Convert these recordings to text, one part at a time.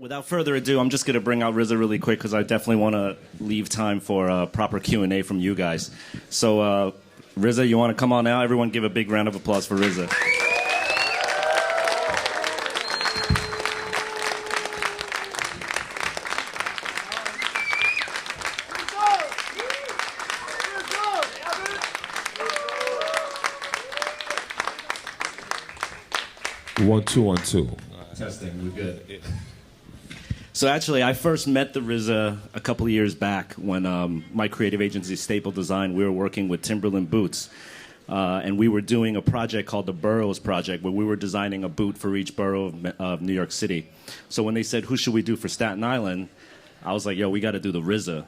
Without further ado, I'm just going to bring out RZA really quick because I definitely want to leave time for proper Q&A from you guys. So, RZA, you want to come on now? Everyone give a big round of applause for RZA. One, two, one, two. Testing, we're good. So actually, I first met the RZA a couple of years back when my creative agency, Staple Design, we were working with Timberland boots. And we were doing a project called the Boroughs Project, where we were designing a boot for each borough of New York City. So when they said, who should we do for Staten Island? I was like, yo, we got to do the RZA.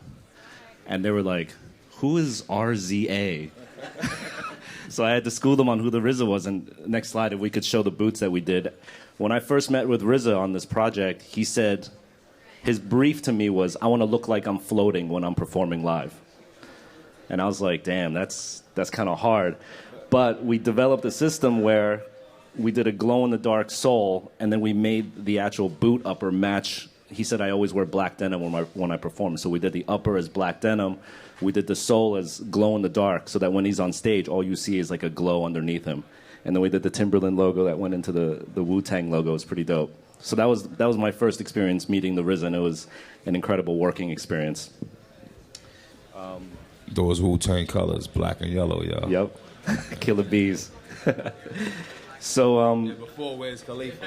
And they were like, who is RZA? So I had to school them on who the RZA was. And next slide, if we could show the boots that we did. When I first met with RZA on this project, he said, his brief to me was, I want to look like I'm floating when I'm performing live. And I was like, damn, that's kind of hard. But we developed a system where we did a glow-in-the-dark sole, and then we made the actual boot upper match. He said I always wear black denim when I perform. So we did the upper as black denim. We did the sole as glow-in-the-dark, so that when he's on stage, all you see is like a glow underneath him. And then we did the Timberland logo that went into the Wu-Tang logo. It was pretty dope. So that was my first experience meeting the RZA, and it was an incredible working experience. Those Wu-Tang colors, black and yellow, y'all. Yep. Killer bees. So before Wiz Khalifa,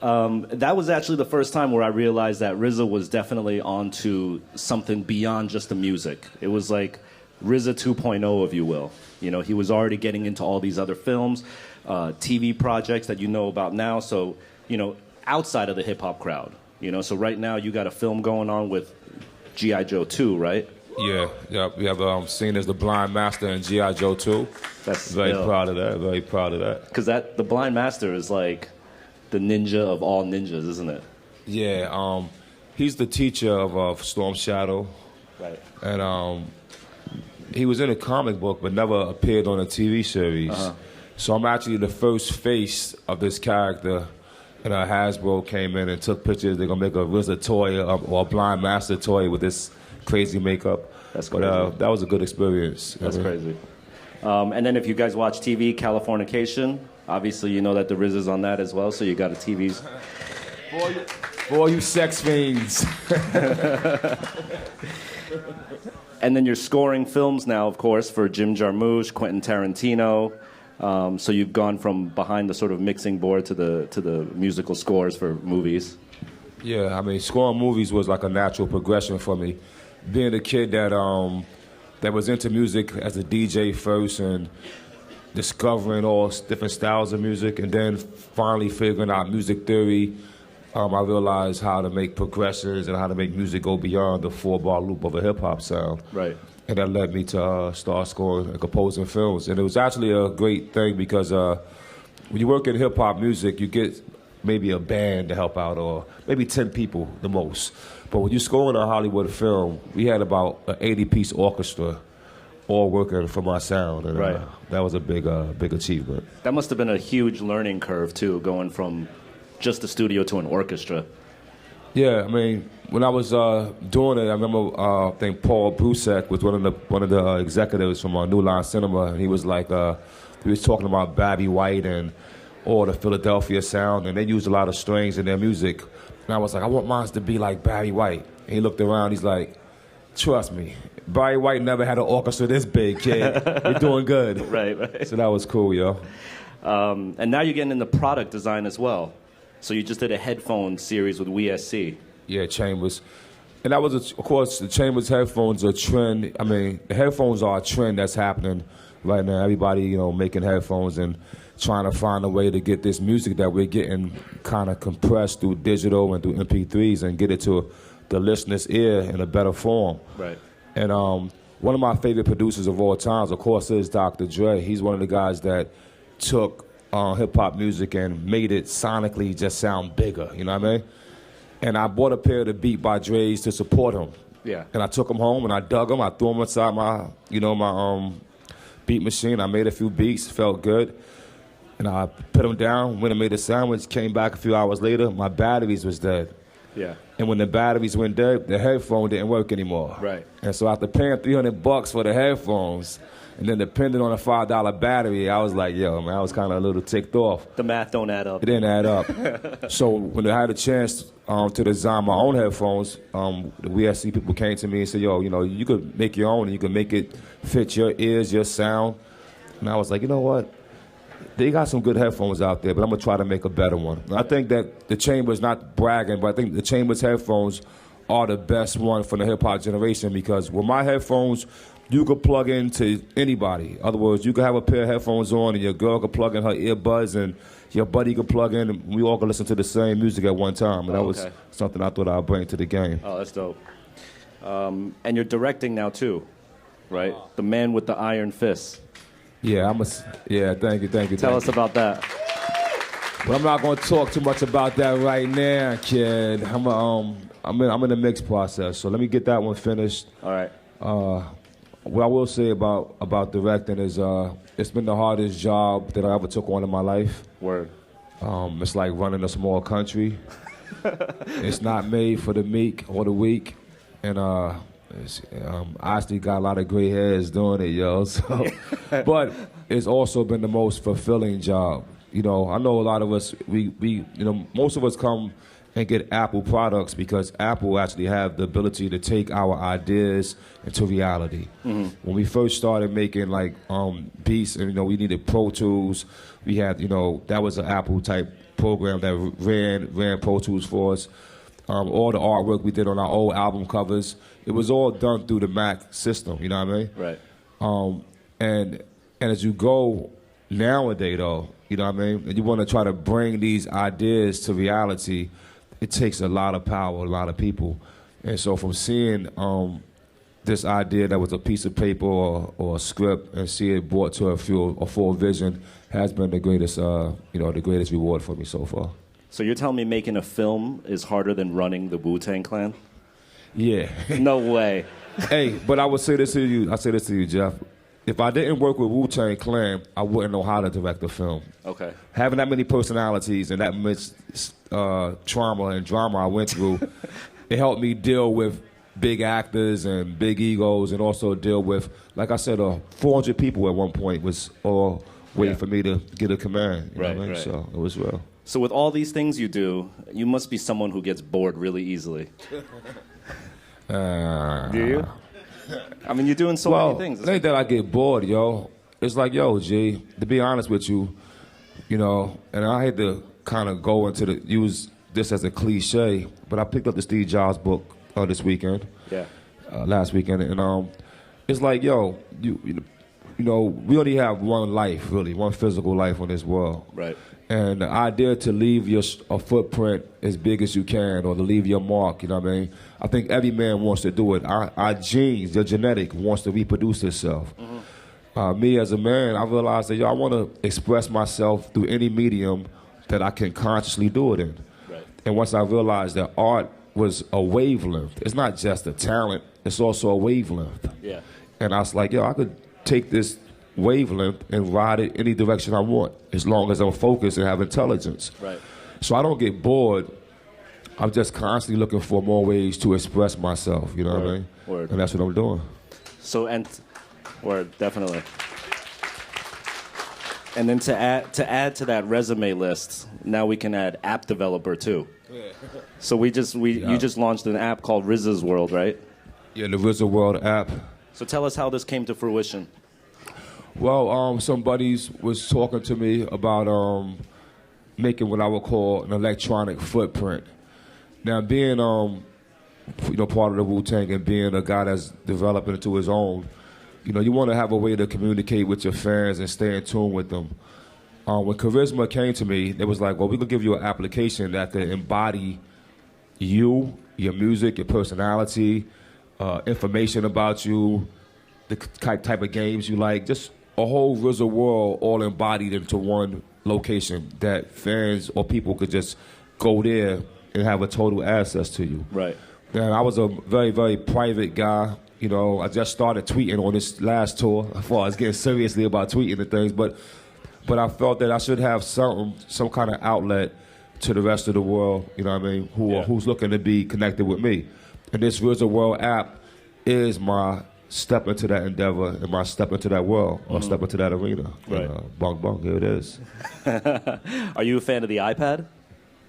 that was actually the first time where I realized that RZA was definitely onto something beyond just the music. It was like RZA 2.0, if you will. You know, he was already getting into all these other films, TV projects that you know about now. So, you know, outside of the hip-hop crowd. You know, so right now you got a film going on with G.I. Joe 2, right? Yeah. We have seen as the Blind Master in G.I. Joe 2. That's very proud of that. Very proud of that. Because the Blind Master is like the ninja of all ninjas, isn't it? Yeah. He's the teacher of Storm Shadow. Right. And he was in a comic book but never appeared on a TV series. Uh-huh. So I'm actually the first face of this character. And Hasbro came in and took pictures. They're going to make a RZA toy or a Blind Master toy with this crazy makeup. That's crazy. But that was a good experience. That's crazy. And then if you guys watch TV, Californication, obviously you know that the RZA's on that as well, so you got a TV's. For all you sex fiends. And then you're scoring films now, of course, for Jim Jarmusch, Quentin Tarantino. So you've gone from behind the sort of mixing board to the musical scores for movies. Yeah, I mean, scoring movies was like a natural progression for me. Being a kid that was into music as a DJ first and discovering all different styles of music, and then finally figuring out music theory, I realized how to make progressions and how to make music go beyond the 4-bar loop of a hip-hop sound. Right. And that led me to start scoring and composing films. And it was actually a great thing because when you work in hip-hop music, you get maybe a band to help out or maybe 10 people the most. But when you score in a Hollywood film, we had about an 80-piece orchestra all working for my sound. And right. That was a big achievement. That must have been a huge learning curve, too, going from just the studio to an orchestra. Yeah, I mean, when I was doing it, I remember I think Paul Brusek was one of the executives from New Line Cinema, and he was like, he was talking about Barry White and all the Philadelphia sound, and they used a lot of strings in their music. And I was like, I want mine to be like Barry White. And he looked around, he's like, trust me, Barry White never had an orchestra this big, kid. You're doing good. Right. So that was cool, yo. And now you're getting into product design as well. So you just did a headphone series with WSC. Yeah, Chambers. And that was, of course, the Chambers headphones are a trend. I mean, the headphones are a trend that's happening right now. Everybody, you know, making headphones and trying to find a way to get this music that we're getting kind of compressed through digital and through MP3s and get it to the listener's ear in a better form. Right. And one of my favorite producers of all times, of course, is Dr. Dre. He's one of the guys that took hip-hop music and made it sonically just sound bigger, you know what I mean? And I bought a pair of the Beat by Dre's to support him. Yeah. And I took them home and I dug them. I threw them inside my beat machine. I made a few beats, felt good. And I put them down, went and made a sandwich, came back a few hours later, my batteries was dead. Yeah. And when the batteries went dead, the headphone didn't work anymore. Right. And so after paying $300 for the headphones, and then depending on a $5 battery, I was like, yo, man, I was kind of a little ticked off. The math don't add up. It didn't add up. So when I had a chance to design my own headphones, the WSC people came to me and said, yo, you know, you could make your own and you could make it fit your ears, your sound. And I was like, you know what? They got some good headphones out there, but I'm going to try to make a better one. I think that the Chamber's not bragging, but I think the Chamber's headphones are the best one for the hip-hop generation because with my headphones, you could plug into anybody. In other words, you could have a pair of headphones on and your girl could plug in her earbuds and your buddy could plug in and we all could listen to the same music at one time. And that was something I thought I'd bring to the game. Oh, that's dope. And you're directing now too, right? The Man with the Iron Fist. Yeah, thank you. Tell us about that. But I'm not going to talk too much about that right now, kid. I'm in the mix process, so let me get that one finished. All right. What I will say about directing is it's been the hardest job that I ever took on in my life. Word. It's like running a small country. It's not made for the meek or the weak, and I actually got a lot of gray hairs doing it, yo. So, but it's also been the most fulfilling job. You know, I know a lot of us, most of us come and get Apple products because Apple actually have the ability to take our ideas into reality. Mm-hmm. When we first started making like beats, and we needed Pro Tools, we had that was an Apple type program that ran Pro Tools for us. All the artwork we did on our old album covers, it was all done through the Mac system. You know what I mean? Right. And as you go nowadays, though, you know what I mean, and you want to try to bring these ideas to reality, it takes a lot of power, a lot of people. And so from seeing this idea that was a piece of paper or a script and see it brought to a full vision has been the greatest, the greatest reward for me so far. So you're telling me making a film is harder than running the Wu-Tang Clan? Yeah. No way. Hey, but I would say this to you, Jeff. If I didn't work with Wu-Tang Clan, I wouldn't know how to direct a film. Okay. Having that many personalities and that much trauma and drama I went through, it helped me deal with big actors and big egos and also deal with, like I said, 400 people at one point was all waiting for me to get a command. You know what I mean? Right. So it was real. So with all these things you do, you must be someone who gets bored really easily. Do you? I mean, you're doing so many things. It ain't that I get bored, yo. It's like, yo, G, to be honest with you, and I hate to kind of go into use this as a cliche, but I picked up the Steve Jobs book this weekend. Yeah. Last weekend, and it's like, yo, we only have one life, really, one physical life on this world. Right. And the idea to leave a footprint as big as you can, or to leave your mark, you know what I mean? I think every man wants to do it. Our genes, your genetic, wants to reproduce itself. Mm-hmm. Me as a man, I realized that, I want to express myself through any medium that I can consciously do it in. Right. And once I realized that art was a wavelength, it's not just a talent, it's also a wavelength. Yeah. And I was like, I could take this wavelength and ride it any direction I want, as long as I'm focused and have intelligence. Right. So I don't get bored. I'm just constantly looking for more ways to express myself. You know what I mean? Word. And that's what I'm doing. So word, definitely. And then to add to that resume list, now we can add app developer too. Yeah. So you just launched an app called RZA World, right? Yeah, the RZA World app. So tell us how this came to fruition. Well, some buddies was talking to me about making what I would call an electronic footprint. Now, being part of the Wu-Tang and being a guy that's developing into his own, you want to have a way to communicate with your fans and stay in tune with them. When Charisma came to me, they was like, well, we could give you an application that could embody you, your music, your personality, information about you, the type of games you like, just a whole RZA World all embodied into one location that fans or people could just go there and have a total access to you. Right. And I was a very, very private guy. I just started tweeting on this last tour as far as getting seriously about tweeting and things. But but I felt that I should have some kind of outlet to the rest of the world, you know what I mean, who's looking to be connected with me. And this RZA World app is my step into that endeavor and my step into that world, or step into that arena. Right. Bong bong, here it is. Are you a fan of the iPad?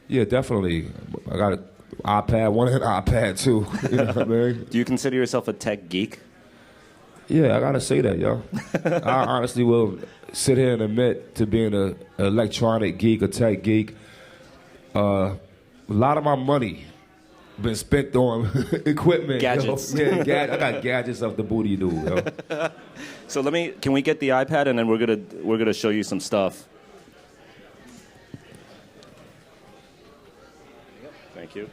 Yeah, definitely. I got an iPad 1 and an iPad 2, you know what I mean? Do you consider yourself a tech geek? Yeah, I gotta say that, yo. I honestly will sit here and admit to being an electronic geek, a tech geek. A lot of my money been spent on equipment. Gadgets. Yo. Yeah, I got gadgets of the booty dude, yo. So can we get the iPad, and then we're gonna show you some stuff. Thank you.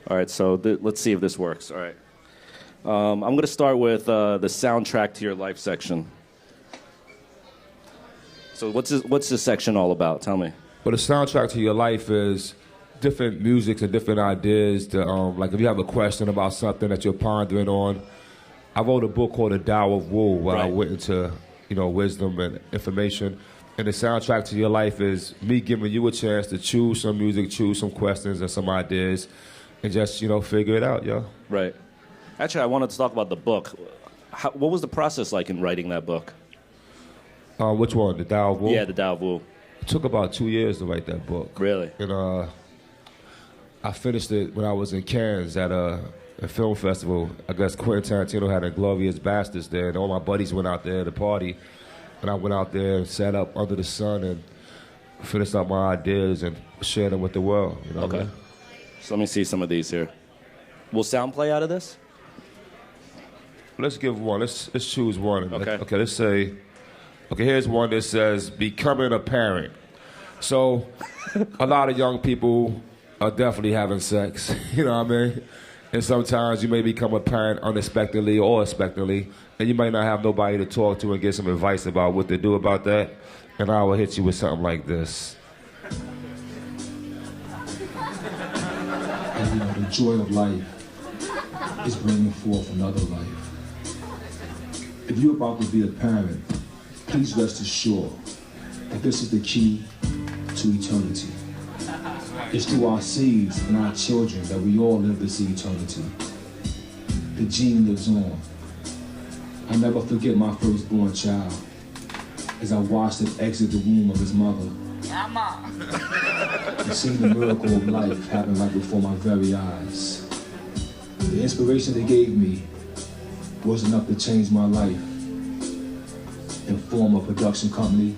All right, so let's see if this works. All right. I'm going to start with the soundtrack to your life section. So what's this section all about? Tell me. Well, the soundtrack to your life is different musics and different ideas. Like if you have a question about something that you're pondering on. I wrote a book called The Tao of Wu, where I went into wisdom and information. And the soundtrack to your life is me giving you a chance to choose some music, choose some questions and some ideas, and just figure it out, yo. Right. Actually, I wanted to talk about the book. What was the process like in writing that book? Which one? The Tao of Wu? Yeah, The Tao of Wu. It took about 2 years to write that book. Really? And I finished it when I was in Cannes at a film festival. I guess Quentin Tarantino had Inglourious Basterds there, and all my buddies went out there to party. And I went out there and sat up under the sun and finished up my ideas and shared them with the world. You know Okay. what I mean? So let me see some of these here. Will sound play out of this? Let's give one. Let's choose one. Okay. Let's say. Okay, here's one that says becoming a parent. So, a lot of young people are definitely having sex. You know what I mean? And sometimes you may become a parent unexpectedly or expectedly, and you might not have nobody to talk to and get some advice about what to do about that. And I will hit you with something like this. And the joy of life is bringing forth another life. If you're about to be a parent, please rest assured that this is the key to eternity. It's through our seeds and our children that we all live to see eternity. The gene lives on. I never forget my firstborn child as I watched him exit the womb of his mother. And seeing the miracle of life happen right before my very eyes. The inspiration they gave me was enough to change my life and form a production company.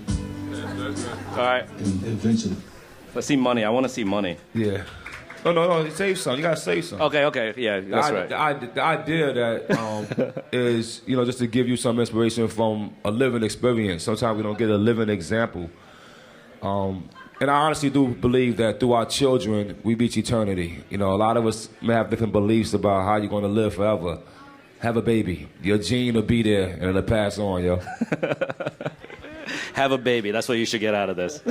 All right. And eventually. Let's see money. I want to see money. Yeah. No, save some. You gotta save some. Okay. Yeah, that's right. The idea that is, just to give you some inspiration from a living experience. Sometimes we don't get a living example. And I honestly do believe that through our children, we reach eternity. A lot of us may have different beliefs about how you're going to live forever. Have a baby. Your gene will be there, and it'll pass on, yo. Have a baby. That's what you should get out of this.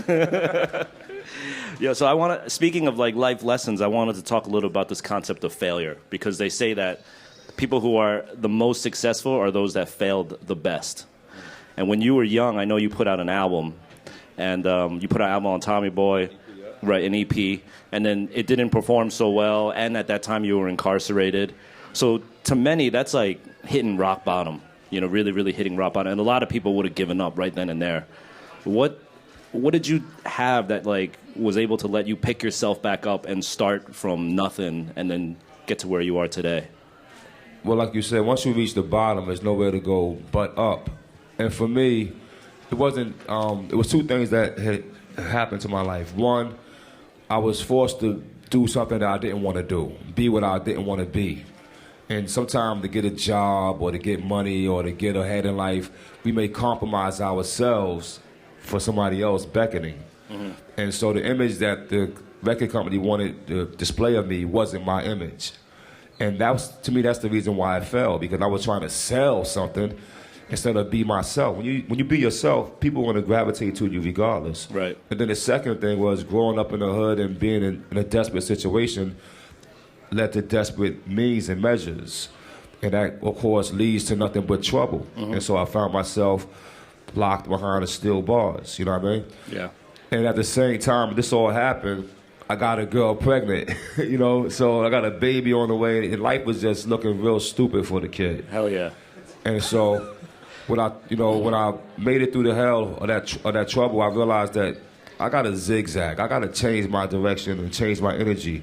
Yeah, so speaking of like life lessons, I wanted to talk a little about this concept of failure, because they say that people who are the most successful are those that failed the best. And when you were young, I know you put out an album, and you put out an album on Tommy Boy, right, an EP, and then it didn't perform so well, and at that time you were incarcerated. So to many, that's like hitting rock bottom, really, really hitting rock bottom. And a lot of people would have given up right then and there. What did you have that like was able to let you pick yourself back up and start from nothing and then get to where you are today? Well, like you said, once you reach the bottom, there's nowhere to go but up. And for me, it was two things that had happened to my life. One, I was forced to do something that I didn't want to do, be what I didn't want to be. And sometimes to get a job or to get money or to get ahead in life, we may compromise ourselves for somebody else beckoning. Mm-hmm. And so the image that the record company wanted to display of me wasn't my image. And to me, that's the reason why I fell, because I was trying to sell something instead of be myself. When you be yourself, people want to gravitate to you regardless. Right. And then the second thing was growing up in the hood and being in a desperate situation led to desperate means and measures. And that, of course, leads to nothing but trouble. Mm-hmm. And so I found myself locked behind the steel bars. You know what I mean? Yeah. And at the same time, this all happened, I got a girl pregnant, you know, so I got a baby on the way, and life was just looking real stupid for the kid. Hell yeah. And so when I made it through the hell of that trouble, I realized that I gotta zigzag. I gotta change my direction and change my energy.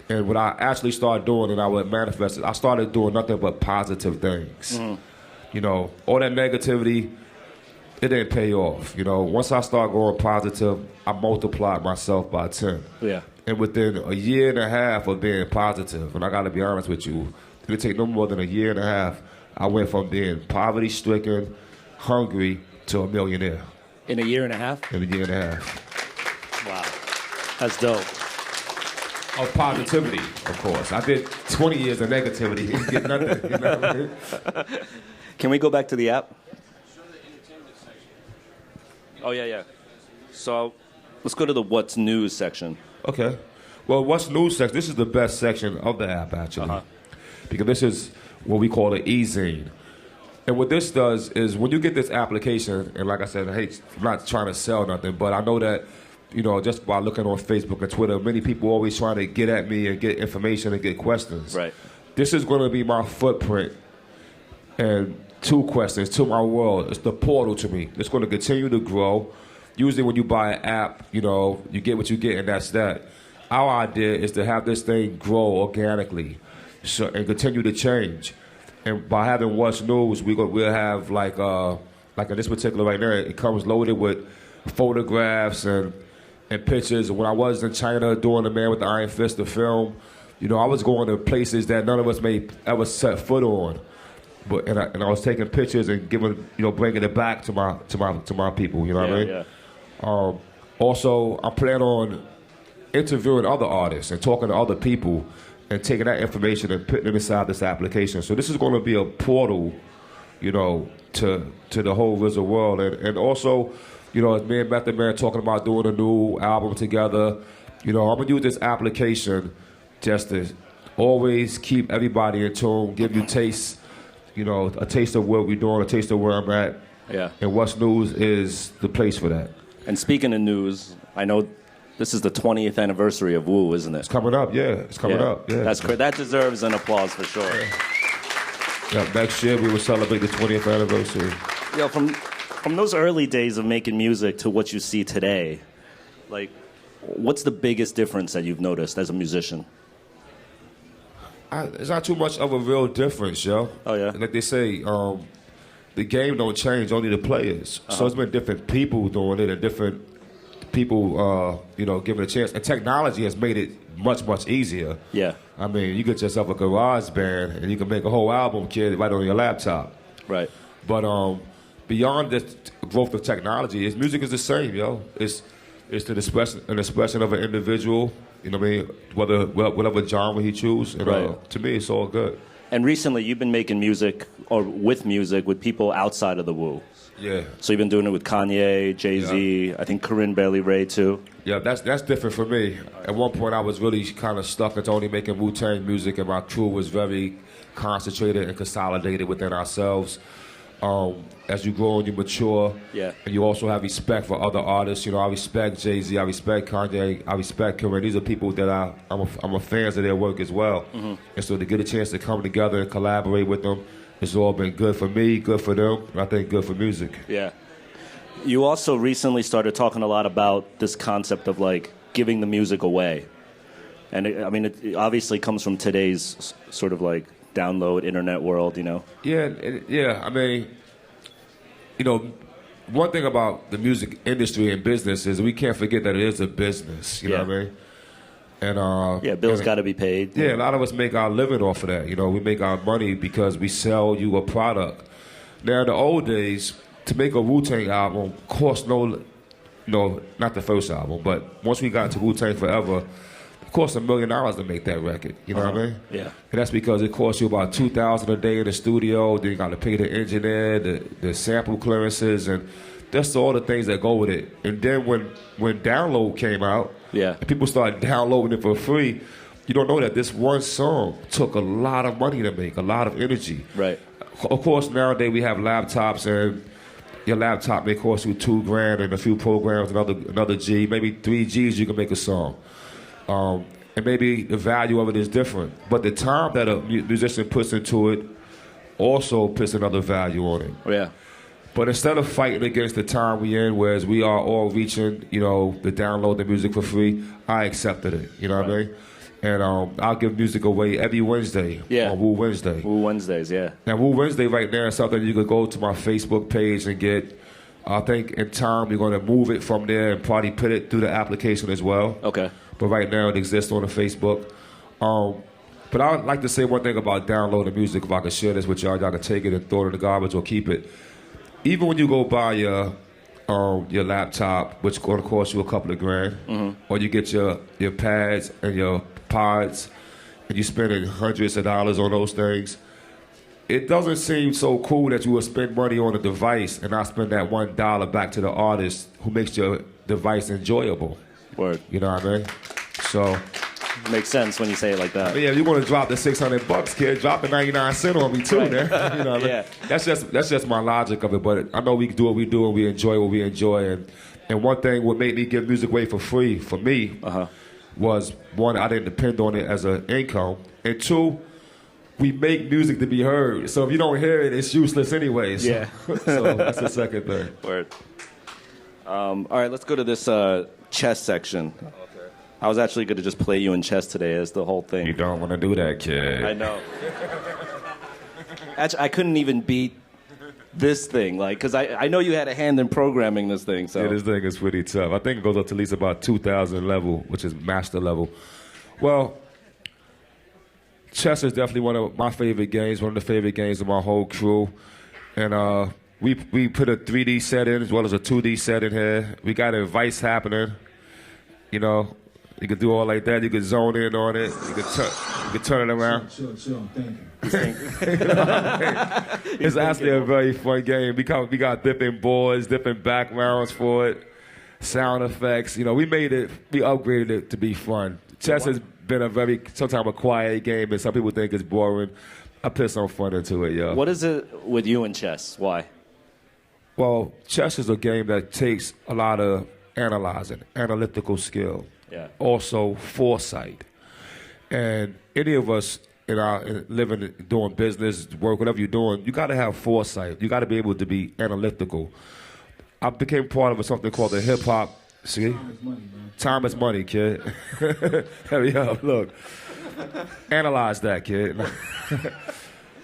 And what I actually started doing, and I would manifest it, I started doing nothing but positive things. You know, all that negativity, it didn't pay off. You know, once I started going positive, I multiplied myself by 10. Yeah. And within a year and a half of being positive, and I got to be honest with you, it didn't take no more than a year and a half, I went from being poverty-stricken, hungry, to a millionaire. In a year and a half? In a year and a half. Wow. That's dope. Of positivity, of course. I did 20 years of negativity. Didn't get nothing. You know what I mean? Can we go back to the app? Oh, yeah. So let's go to the What's News section. Okay. Well, What's News section, this is the best section of the app, actually. Because this is what we call an e-zine. And what this does is when you get this application, and like I said, I'm not trying to sell nothing, but I know that, you know, just by looking on Facebook and Twitter, many people always trying to get at me and get information and get questions. Right. This is going to be my footprint and 2 questions to my world. It's the portal to me. It's going to continue to grow. Usually when you buy an app, you know, you get what you get and that's that. Our idea is to have this thing grow organically and continue to change. And by having What's News, we'll have like in this particular right there, it comes loaded with photographs and pictures. When I was in China doing The Man with the Iron Fist, the film, you know, I was going to places that none of us may ever set foot on. But I was taking pictures and bringing it back to my people. You know what I mean? Yeah. Also, I plan on interviewing other artists and talking to other people and taking that information and putting it inside this application. So this is going to be a portal, you know, to the whole RZA world. And also, you know, as me and Method Man talking about doing a new album together, you know, I'm going to use this application just to always keep everybody in tune, give you taste. You know, a taste of what we're doing, a taste of where I'm at. Yeah. And What's News is the place for that. And speaking of news, I know this is the 20th anniversary of Wu, isn't it? It's coming up, yeah. It's coming up, yeah. That's great. That deserves an applause for sure. Yeah, next year we will celebrate the 20th anniversary. Yo, from those early days of making music to what you see today, like, what's the biggest difference that you've noticed as a musician? It's not too much of a real difference, yo. Oh, yeah? Like they say, the game don't change, only the players. So it's been different people doing it and different people, you know, giving it a chance. And technology has made it much, much easier. Yeah. I mean, you get yourself a garage band and you can make a whole album, kid, right on your laptop. Right. But beyond the growth of technology, music is the same, yo. It's an expression of an individual. You know what I mean? Whatever genre he chooses. Right. To me, it's all good. And recently, you've been making music with people outside of the Wu. Yeah. So you've been doing it with Kanye, Jay-Z, yeah. I think Corinne Bailey Ray too. Yeah, that's different for me. At one point, I was really kind of stuck into only making Wu-Tang music, and my crew was very concentrated and consolidated within ourselves. As you grow and you mature, yeah. And you also have respect for other artists. You know, I respect Jay-Z, I respect Kanye, I respect Corinne. These are people that I'm a fans of their work as well. Mm-hmm. And so to get a chance to come together and collaborate with them, it's all been good for me, good for them, and I think good for music. Yeah. You also recently started talking a lot about this concept of like giving the music away. And it obviously comes from today's sort of like download internet world, you know? Yeah. I mean, you know, one thing about the music industry and business is we can't forget that it is a business. You know what I mean? And bills got to be paid. Yeah, a lot of us make our living off of that. You know, we make our money because we sell you a product. Now, in the old days, to make a Wu-Tang album cost not the first album, but once we got into Wu-Tang Forever, it cost $1 million to make that record. You know what I mean? Yeah. And that's because it costs you about $2,000 a day in the studio. Then you got to pay the engineer, the sample clearances, and that's all the things that go with it. And then when download came out, yeah, and people started downloading it for free, you don't know that this one song took a lot of money to make, a lot of energy. Right. Of course, nowadays we have laptops and your laptop may cost you $2,000 and a few programs, another G, maybe 3 Gs you can make a song. And maybe the value of it is different. But the time that a musician puts into it also puts another value on it. Yeah. But instead of fighting against the time we in, whereas we are all reaching, to download the music for free, I accepted it. You know what I mean? And I'll give music away every Wednesday on Wu Wednesday. Wu Wednesdays, yeah. Now, Wu Wednesday right now is something you could go to my Facebook page and get. I think in time we're going to move it from there and probably put it through the application as well. Okay. But right now it exists on the Facebook. But I would like to say one thing about downloading music. If I could share this with y'all can take it and throw it in the garbage or keep it. Even when you go buy your laptop, which is going to cost you a couple of grand, or you get your pads and your pods, and you spending hundreds of dollars on those things, it doesn't seem so cool that you will spend money on a device and not spend that $1 back to the artist who makes your device enjoyable. Word. You know what I mean? So makes sense when you say it like that. Yeah, if you want to drop the $600, kid, drop the 99 cents on me too, man. You know what I mean? Yeah. That's just my logic of it. But I know we do what we do and we enjoy what we enjoy. And one thing what made me give music away for free for me was, one, I didn't depend on it as an income, and two, we make music to be heard. So if you don't hear it, it's useless anyway. So, Yeah. So that's the second thing. Word. All right, let's go to this chess section. Okay. I was actually going to just play you in chess today as the whole thing. You don't want to do that, kid. I know. Actually, I couldn't even beat this thing, because I know you had a hand in programming this thing. So yeah, this thing is pretty tough. I think it goes up to at least about 2,000 level, which is master level. Well, chess is definitely one of my favorite games, one of the favorite games of my whole crew. And we put a 3D set in as well as a 2D set in here. We got advice happening. You could do all like that. You could zone in on it. You could turn it around. Sure, thank you. It's actually a very fun game. We got different boards, different backgrounds for it, sound effects. We upgraded it to be fun. Chess has been sometimes a quiet game, and some people think it's boring. I put some fun into it, yo. What is it with you and chess? Why? Well, chess is a game that takes a lot of analyzing, analytical skill. Yeah. Also foresight. And any of us in living, doing business, work, whatever you're doing, you got to have foresight. You got to be able to be analytical. I became part of something called the hip hop. See? Time is money, man. Time is money, kid. Hurry up, look. Analyze that, kid.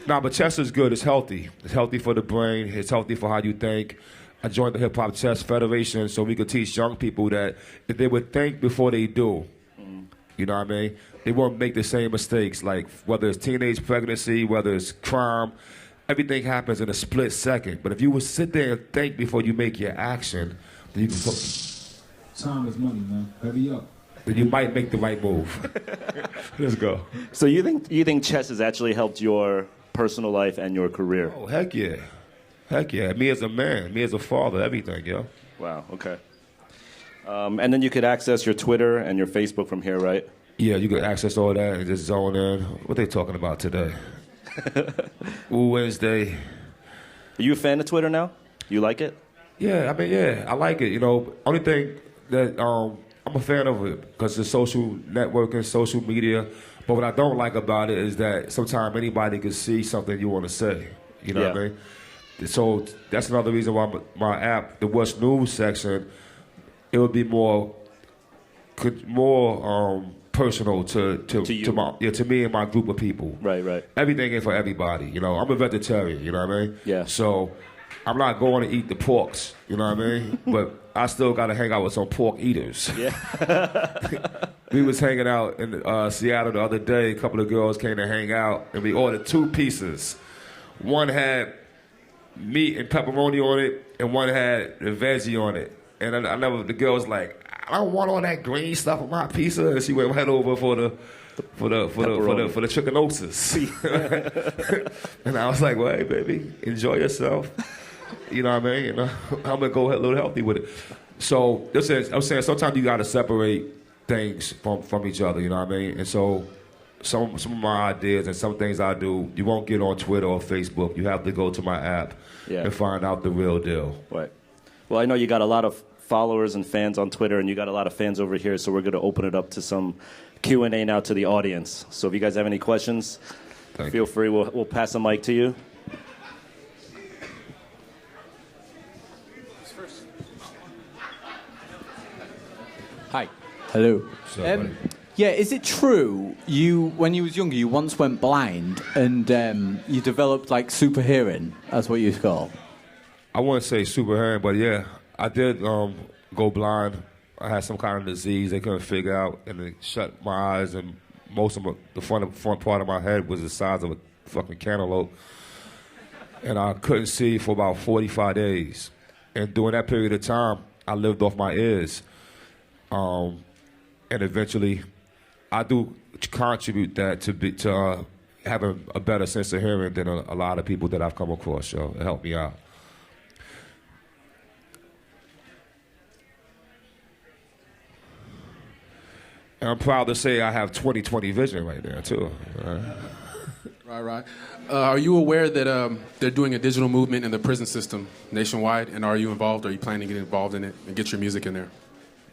Nah, but chess is good. It's healthy. It's healthy for the brain. It's healthy for how you think. I joined the Hip Hop Chess Federation so we could teach young people that if they would think before they do, you know what I mean? They won't make the same mistakes, like whether it's teenage pregnancy, whether it's crime. Everything happens in a split second. But if you would sit there and think before you make your action, then you can Time is money, man. Hurry up. Then you might make the right move. Let's go. So you think chess has actually helped your personal life and your career? Oh, heck yeah. Heck yeah. Me as a man, me as a father, everything, yo. Wow, okay. And then you could access your Twitter and your Facebook from here, right? Yeah, you could access all that and just zone in. What they talking about today? Wu Wednesday. Are you a fan of Twitter now? You like it? Yeah, I like it. Only thing that I'm a fan of it because it's social networking, social media. But what I don't like about it is that sometimes anybody can see something you want to say. You know what I mean? So that's another reason why my app, the What's News section, it would be more personal to me and my group of people. Right. Everything is for everybody. I'm a vegetarian. You know what I mean? Yeah. So I'm not going to eat the porks. You know what I mean? But I still got to hang out with some pork eaters. Yeah. We was hanging out in Seattle the other day. A couple of girls came to hang out, and we ordered 2 pieces. One had meat and pepperoni on it, and one had the veggie on it. And I never, the girl was like, I don't want all that green stuff on my pizza. And she went head over for the trichinosis. And I was like, well, hey, baby, enjoy yourself. You know what I mean? I'm gonna go a little healthy with it. So I'm saying sometimes you gotta separate things from each other. You know what I mean? And so some of my ideas and some things I do, you won't get on Twitter or Facebook. You have to go to my app and find out the real deal. Right. Well, I know you got a lot of followers and fans on Twitter, and you got a lot of fans over here, so we're going to open it up to some Q&A now to the audience. So if you guys have any questions, feel free. We'll pass the mic to you. Hi. Hello. Yeah, is it true when you was younger, you once went blind and you developed like super hearing? That's what you call. I wouldn't say super hearing, but yeah, I did go blind. I had some kind of disease they couldn't figure out, and it shut my eyes, and most of the front part of my head was the size of a fucking cantaloupe, and I couldn't see for about 45 days. And during that period of time, I lived off my ears, and eventually, I do contribute that to having a better sense of hearing than a lot of people that I've come across. So it helped me out. And I'm proud to say I have 20/20 vision right there too. Right. Are you aware that they're doing a digital movement in the prison system nationwide? And are you involved? Are you planning to get involved in it and get your music in there?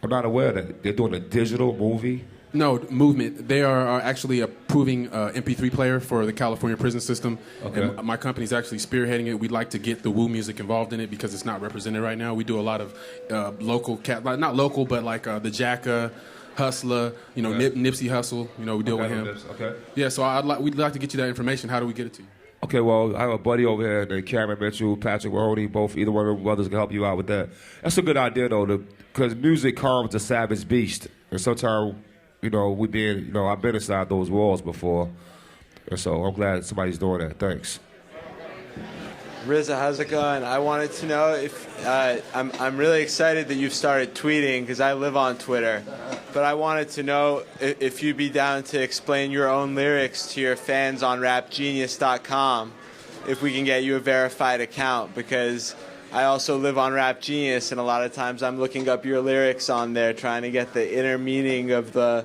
I'm not aware that they're doing a digital movie. No, movement. They are actually approving MP3 player for the California prison system. Okay. And my company's actually spearheading it. We'd like to get the Wu music involved in it because it's not represented right now. We do a lot of local, not local, but like the Jacka, Hustler, Nipsey Hussle. We deal with him. Okay. Yeah, so we'd like to get you that information. How do we get it to you? Okay, well, I have a buddy over here named Cameron Mitchell, Patrick Mahoney, either one of them brothers can help you out with that. That's a good idea, though, because music calms the savage beast. And sometimes, I've been inside those walls before. And so I'm glad somebody's doing that. Thanks. RZA, how's it going? I wanted to know if I'm really excited that you've started tweeting because I live on Twitter, but I wanted to know if you'd be down to explain your own lyrics to your fans on rapgenius.com, if we can get you a verified account, because I also live on Rap Genius, and a lot of times I'm looking up your lyrics on there, trying to get the inner meaning of the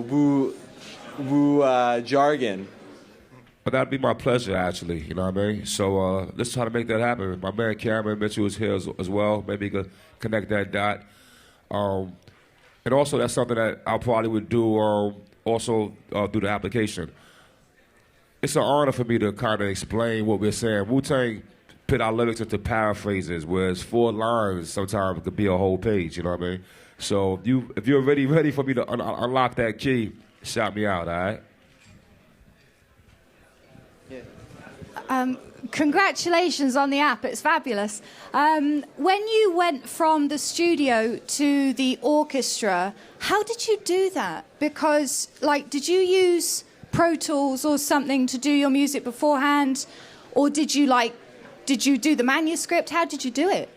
Wu jargon. But that'd be my pleasure, actually. You know what I mean? So let's try to make that happen. My man Cameron Mitchell is here as well. Maybe he could connect that dot. And also, that's something that I probably would do through the application. It's an honor for me to kind of explain what we're saying. Wu-Tang put our lyrics into paraphrases, whereas 4 lines sometimes could be a whole page, you know what I mean? So if you're ready for me to unlock that key, shout me out, all right? Congratulations on the app. It's fabulous. When you went from the studio to the orchestra, how did you do that? Because, did you use Pro Tools or something to do your music beforehand? Or did you do the manuscript? How did you do it?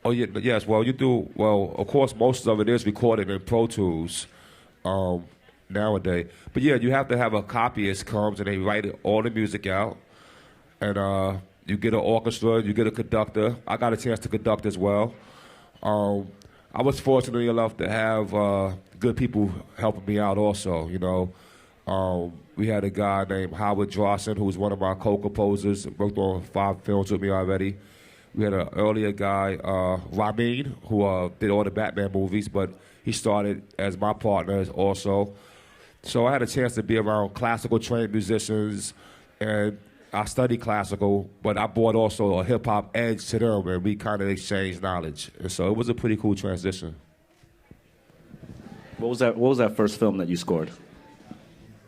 Oh, yeah, yes. Well, you do. Well, of course, most of it is recorded in Pro Tools nowadays. But, yeah, you have to have a copyist comes and they write all the music out. And you get an orchestra, you get a conductor. I got a chance to conduct as well. I was fortunate enough to have good people helping me out also, We had a guy named Howard Drawson, who was one of my co-composers, worked on 5 films with me already. We had an earlier guy, Ramin, who did all the Batman movies, but he started as my partner also. So I had a chance to be around classical trained musicians, and I studied classical, but I brought also a hip-hop edge to them, and we kind of exchanged knowledge. And so it was a pretty cool transition. What was that first film that you scored?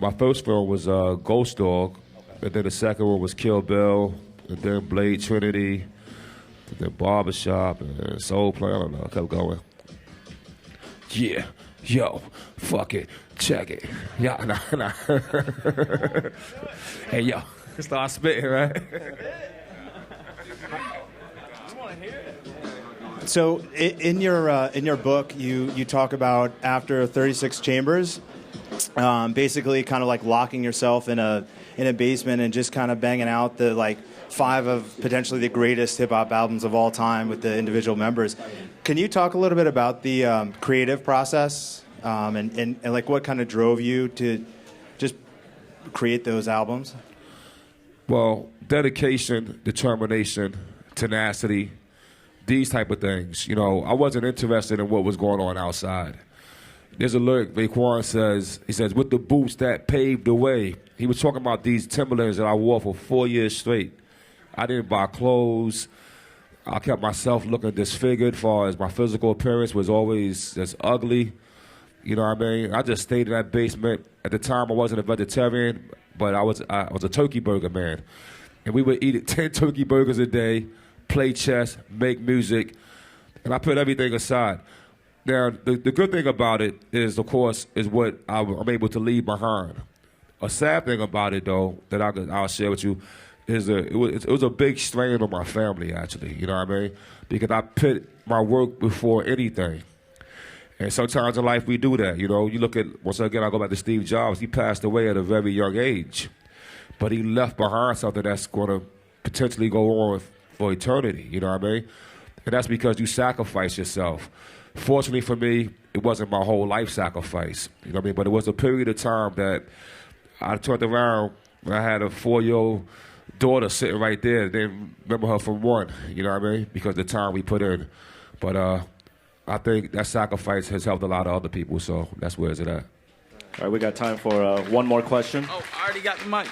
My first film was Ghost Dog, and then the second one was Kill Bill, and then Blade Trinity, and then Barbershop, and Soul Play. I don't know, I kept going. Yeah, yo, fuck it, check it. Yeah, nah. Hey, yo. Start spitting, right? So in your book, you talk about after 36 chambers, basically kind of like locking yourself in a basement and just kind of banging out the 5 of potentially the greatest hip hop albums of all time with the individual members. Can you talk a little bit about the creative process and what kind of drove you to just create those albums? Well, dedication, determination, tenacity, these type of things. You know, I wasn't interested in what was going on outside. There's a lyric Raekwon says, he says, with the boots that paved the way. He was talking about these Timberlands that I wore for 4 years straight. I didn't buy clothes. I kept myself looking disfigured as far as my physical appearance was always just ugly. You know what I mean? I just stayed in that basement. At the time, I wasn't a vegetarian, but I was a turkey burger man. And we would eat 10 turkey burgers a day, play chess, make music, and I put everything aside. Now, the good thing about it is, of course, is what I'm able to leave behind. A sad thing about it, though, that I'll share with you, is it was a big strain on my family, actually, you know what I mean? Because I put my work before anything. And sometimes in life we do that, you know. You look at, once again, I go back to Steve Jobs. He passed away at a very young age. But he left behind something that's going to potentially go on for eternity, you know what I mean? And that's because you sacrifice yourself. Fortunately for me, it wasn't my whole life sacrifice, you know what I mean? But it was a period of time that I turned around when I had a 4-year-old daughter sitting right there. Didn't remember her from one, you know what I mean? Because of the time we put in. But I think that sacrifice has helped a lot of other people, so that's where it's at. All right, we got time for one more question. Oh, I already got the mic.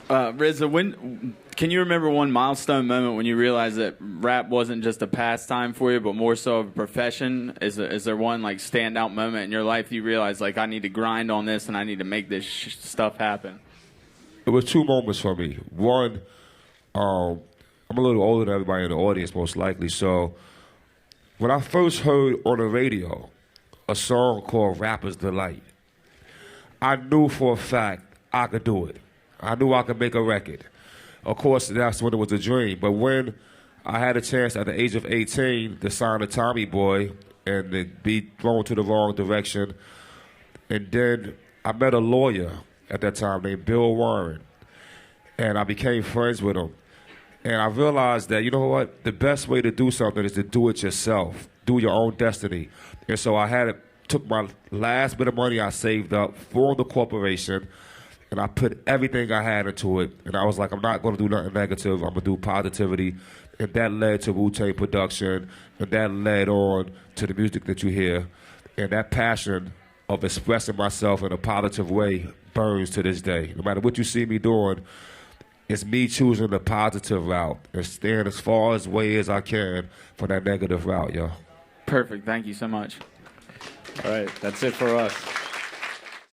RZA, can you remember one milestone moment when you realized that rap wasn't just a pastime for you, but more so a profession? Is there one like standout moment in your life you realized like I need to grind on this and I need to make this stuff happen? It was 2 moments for me. One, I'm a little older than everybody in the audience, most likely. So when I first heard on the radio a song called Rapper's Delight, I knew for a fact I could do it. I knew I could make a record. Of course, that's when it was a dream. But when I had a chance at the age of 18 to sign a Tommy Boy and to be thrown to the wrong direction, and then I met a lawyer at that time named Bill Warren, and I became friends with him. And I realized that, you know what, the best way to do something is to do it yourself, do your own destiny. And so took my last bit of money I saved up, formed a corporation, and I put everything I had into it. And I was like, I'm not going to do nothing negative. I'm going to do positivity. And that led to Wu-Tang production, and that led on to the music that you hear. And that passion of expressing myself in a positive way burns to this day. No matter what you see me doing, it's me choosing the positive route and staying as far away as I can from that negative route, yo. Perfect. Thank you so much. All right, that's it for us.